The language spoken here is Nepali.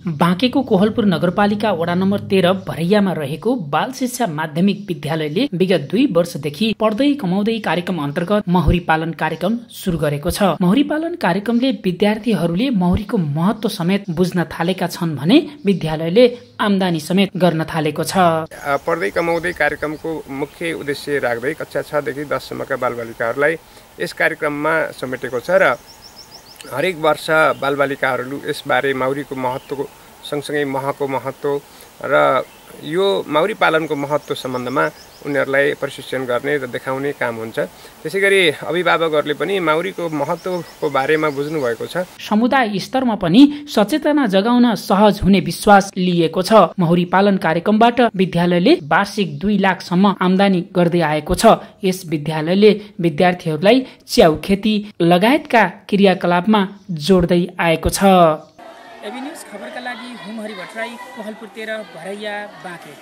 बाँकेको कोहलपुर नगरपालिका वडा नम्बर 13 भरैयामा रहेको बाल शिक्षा माध्यमिक विद्यालयले विगत 2 वर्षदेखि पढ्दै कमाउँदै कार्यक्रम अन्तर्गत महुरी पालन कार्यक्रम सुरु गरेको छ। महुरी पालन कार्यक्रमले विद्यार्थीहरूले महुरीको महत्व समेत बुझ्न थालेका छन् भने विद्यालयले आम्दानी समेत गर्न थालेको छ। पढ्दै कमाउँदै कार्यक्रमको मुख्य उद्देश्य राख्दै कक्षा 6 देखि 10 सम्मका बालबालिकाहरूलाई यस कार्यक्रममा समेटेको छ र हरेक वर्ष बालबालिकाहरू यसबारे महुरीको महत्त्व सँगसँगै महको महत्त्व र यो महुरी पालनको महत्त्व सम्बन्धमा उनीहरूलाई प्रशिक्षण गर्ने र देखाउने काम हुन्छ। त्यसैगरी अभिभावकहरूले पनि महुरीको महत्त्वको बारेमा बुझ्नु भएको छ। समुदाय स्तरमा पनि सचेतना जगाउन सहज हुने विश्वास लिएको छ। महुरी पालन कार्यक्रमबाट विद्यालयले वार्षिक 2 लाखसम्म आम्दानी गर्दै आएको छ। यस विद्यालयले विद्यार्थीहरूलाई च्याउ खेती लगायतका क्रियाकलापमा जोड्दै आएको छ। एबी न्यूज खबरका लागि हुमहरि भट्टराई, कोहलपुर 13 भरैया, बाँके।